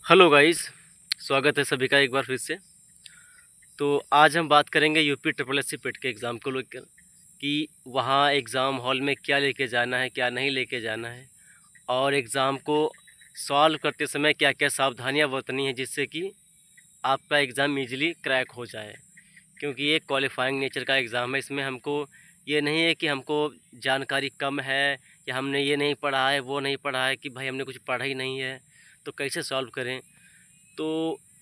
Hello guys. स्वागत है सभी का एक बार फिर से। तो आज हम बात करेंगे यूपी ट्रिपल एस सी पेट के एग्ज़ाम को लेकर कि वहाँ एग्ज़ाम हॉल में क्या लेके जाना है, क्या नहीं लेके जाना है, और एग्ज़ाम को सॉल्व करते समय क्या क्या सावधानियाँ बरतनी है जिससे कि आपका एग्ज़ाम इजीली क्रैक हो जाए। क्योंकि ये क्वालिफाइंग नेचर का एग्ज़ाम है, इसमें हमको ये नहीं है कि हमको जानकारी कम है या हमने ये नहीं पढ़ा है वो नहीं पढ़ा है कि भाई हमने कुछ पढ़ा ही नहीं है तो कैसे सॉल्व करें। तो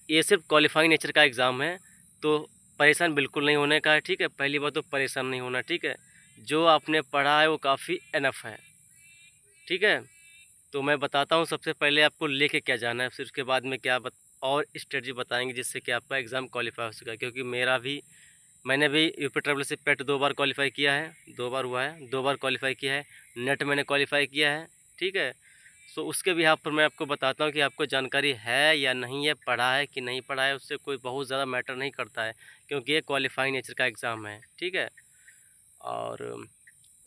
ये सिर्फ क्वालिफाइंग नेचर का एग्ज़ाम है, तो परेशान बिल्कुल नहीं होने का है। ठीक है, पहली बात तो परेशान नहीं होना। ठीक है, जो आपने पढ़ा है वो काफ़ी इनफ है। ठीक है, तो मैं बताता हूँ सबसे पहले आपको लेके क्या जाना है, फिर उसके बाद में और स्ट्रेटजी बताएंगे जिससे कि आपका एग्ज़ाम क्वालिफाई हो सका। क्योंकि मैंने भी यूपी ट्रिपल एस सी पेट 2 बार क्वालिफाई किया है, 2 बार हुआ है, 2 बार क्वालिफाई किया है। नेट मैंने क्वालिफाई किया है। ठीक है, सो उसके बिहाफ पर मैं आपको बताता हूँ कि आपको जानकारी है या नहीं है, पढ़ा है कि नहीं पढ़ा है, उससे कोई बहुत ज़्यादा मैटर नहीं करता है। क्योंकि ये क्वालिफाइंग नेचर का एग्ज़ाम है। ठीक है, और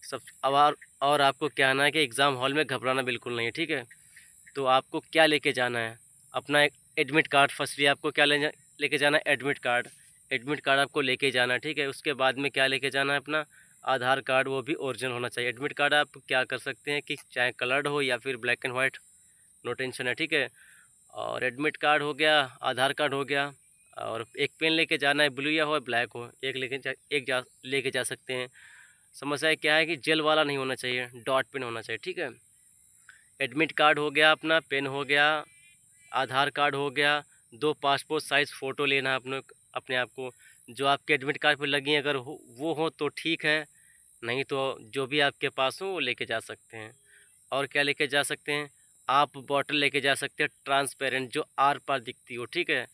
सब अब और आपको क्या आना है कि एग्ज़ाम हॉल में घबराना बिल्कुल नहीं है। ठीक है, तो आपको क्या लेके जाना है, अपना एक एडमिट कार्ड। फर्स्टली आपको क्या लेके जाना है, एडमिट कार्ड। एडमिट कार्ड आपको लेके जाना है। ठीक है, उसके बाद में क्या लेके जाना है, अपना आधार कार्ड, वो भी ओरिजिनल होना चाहिए। एडमिट कार्ड आप क्या कर सकते हैं कि चाहे कलर्ड हो या फिर black and white, no tension है। ठीक है, और एडमिट कार्ड हो गया, आधार कार्ड हो गया, और एक पेन लेके जाना है, ब्लू या हो ब्लैक हो, एक लेके जा सकते हैं। समस्या क्या है कि जेल वाला नहीं होना चाहिए, डॉट पेन होना चाहिए। ठीक है, एडमिट कार्ड हो गया, अपना पेन हो गया, आधार कार्ड हो गया, 2 पासपोर्ट साइज़ फ़ोटो लेना है अपने आप को, जो आपके एडमिट कार्ड पर लगी अगर वो हो तो ठीक है, नहीं तो जो भी आपके पास हो वो लेके जा सकते हैं। और क्या लेके जा सकते हैं, आप बॉटल लेके जा सकते हैं ट्रांसपेरेंट, जो आर पार दिखती हो। ठीक है,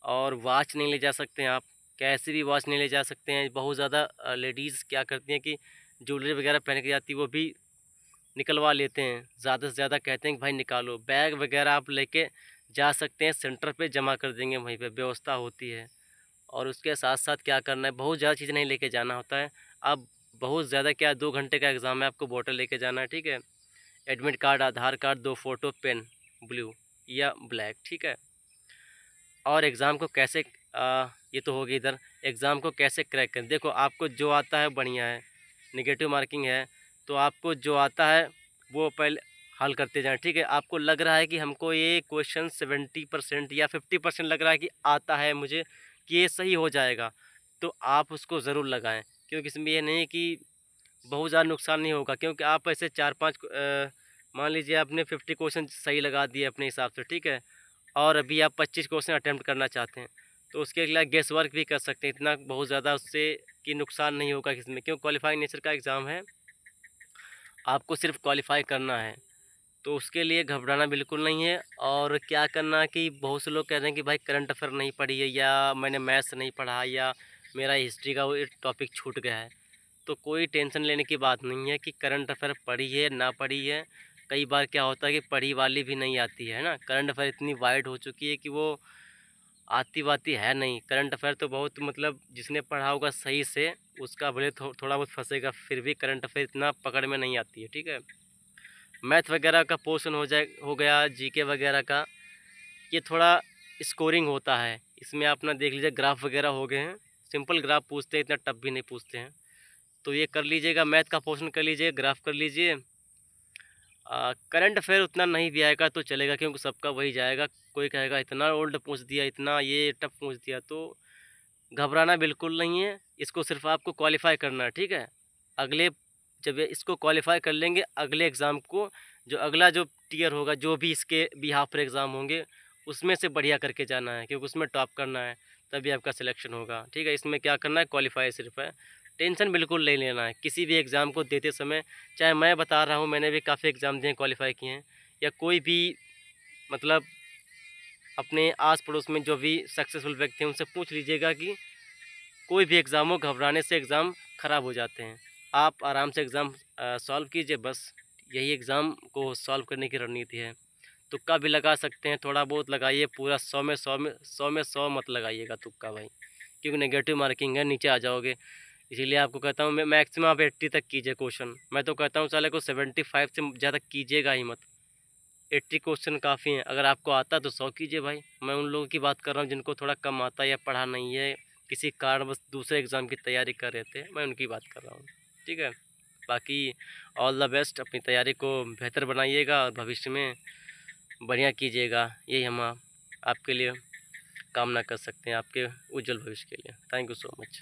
और वॉच नहीं ले जा सकते हैं आप, कैसी भी वॉच नहीं ले जा सकते हैं। बहुत ज़्यादा लेडीज़ क्या करती हैं कि ज्वेलरी वगैरह पहन के जाती है, वो भी निकलवा लेते हैं। ज़्यादा से ज़्यादा कहते हैं कि भाई निकालो। बैग वगैरह आप लेके जा सकते हैं, सेंटर पे जमा कर देंगे, वहीं पे व्यवस्था होती है। और उसके साथ साथ क्या करना है, बहुत ज़्यादा चीज़ नहीं लेके जाना होता है। अब बहुत ज़्यादा क्या, 2 घंटे का एग्ज़ाम है, आपको बॉटल लेके जाना है। ठीक है, एडमिट कार्ड, आधार कार्ड, 2 फ़ोटो, पेन, ब्लू या ब्लैक। ठीक है, और एग्ज़ाम को कैसे ये तो होगी इधर। एग्ज़ाम को कैसे क्रैक करें, देखो आपको जो आता है बढ़िया है, नेगेटिव मार्किंग है, तो आपको जो आता है वो पहले हल करते जाएं। ठीक है, आपको लग रहा है कि हमको ये क्वेश्चन 70% या 50% लग रहा है कि आता है मुझे, कि ये सही हो जाएगा, तो आप उसको ज़रूर लगाएं। क्योंकि इसमें ये नहीं कि बहुत ज़्यादा नुकसान नहीं होगा। क्योंकि आप ऐसे 4-5 मान लीजिए आपने 50 क्वेश्चन सही लगा दिए अपने हिसाब से। ठीक है, और अभी आप 25 क्वेश्चन अटेम्प्ट करना चाहते हैं, तो उसके लिए गेस वर्क भी कर सकते हैं। इतना बहुत ज़्यादा उससे कि नुकसान नहीं होगा किसी में, क्यों क्वालिफाइंग नेचर का एग्ज़ाम है, आपको सिर्फ क्वालिफाई करना है। तो उसके लिए घबराना बिल्कुल नहीं है। और क्या करना कि बहुत से लोग कह रहे हैं कि भाई करंट अफेयर नहीं पढ़ी है, या मैंने मैथ्स नहीं पढ़ा, या मेरा हिस्ट्री का वो टॉपिक छूट गया है। तो कोई टेंशन लेने की बात नहीं है कि करंट अफेयर पढ़ी है ना पढ़ी है। कई बार क्या होता है कि पढ़ी वाली भी नहीं आती है ना, करंट अफेयर इतनी वाइड हो चुकी है कि वो आती वाती है नहीं। करंट अफेयर तो बहुत मतलब जिसने पढ़ा होगा सही से, उसका भले थोड़ा बहुत फंसेगा, फिर भी करंट अफेयर इतना पकड़ में नहीं आती है। ठीक है, मैथ वगैरह का पोर्शन हो गया, जीके वगैरह का, ये थोड़ा स्कोरिंग होता है। इसमें अपना देख लीजिए, ग्राफ वगैरह हो गए हैं, सिंपल ग्राफ पूछते हैं, इतना टफ भी नहीं पूछते हैं। तो ये कर लीजिएगा, मैथ का पोर्शन कर लीजिए, ग्राफ कर लीजिए। करंट अफेयर उतना नहीं भी आएगा तो चलेगा, क्योंकि सबका वही जाएगा। कोई कहेगा इतना ओल्ड पूछ दिया, इतना ये टफ पूछ दिया, तो घबराना बिल्कुल नहीं है। इसको सिर्फ आपको क्वालिफाई करना है। ठीक है, अगले जब इसको क्वालिफाई कर लेंगे, अगले एग्ज़ाम को, जो अगला जो टीयर होगा, जो भी इसके बिहाफ पर एग्ज़ाम होंगे, उसमें से बढ़िया करके जाना है, क्योंकि उसमें टॉप करना है, तभी आपका सिलेक्शन होगा। ठीक है, इसमें क्या करना है, क्वालिफाई सिर्फ है। टेंशन बिल्कुल नहीं लेना है किसी भी एग्ज़ाम को देते समय। चाहे मैं बता रहा हूँ, मैंने भी काफ़ी एग्ज़ाम दिए, क्वालिफाई किए हैं, या कोई भी मतलब अपने आस पड़ोस में जो भी सक्सेसफुल व्यक्ति हैं उनसे पूछ लीजिएगा कि कोई भी एग्ज़ाम हो, घबराने से एग्ज़ाम ख़राब हो जाते हैं। आप आराम से एग्ज़ाम सॉल्व कीजिए, बस यही एग्ज़ाम को सॉल्व करने की रणनीति है। तुक्का भी लगा सकते हैं, थोड़ा बहुत लगाइए, पूरा 100 में 100 मत लगाइएगा तुक्का भाई, क्योंकि नेगेटिव मार्किंग है, नीचे आ जाओगे। इसीलिए आपको कहता हूँ मैं, मैक्सिमम आप 80 तक कीजिए क्वेश्चन। मैं तो कहता हूँ साले को 75 से ज़्यादा कीजिएगा ही मत। 80 क्वेश्चन काफ़ी हैं। अगर आपको आता तो 100 कीजिए भाई। मैं उन लोगों की बात कर रहा हूँ जिनको थोड़ा कम आता है या पढ़ा नहीं है, किसी कारणवश दूसरे एग्ज़ाम की तैयारी कर रहे थे, मैं उनकी बात कर रहा हूँ। ठीक है, बाकी ऑल द बेस्ट, अपनी तैयारी को बेहतर बनाइएगा और भविष्य में बढ़िया कीजिएगा। यही हम आपके लिए कामना कर सकते हैं, आपके उज्जवल भविष्य के लिए। Thank you so much.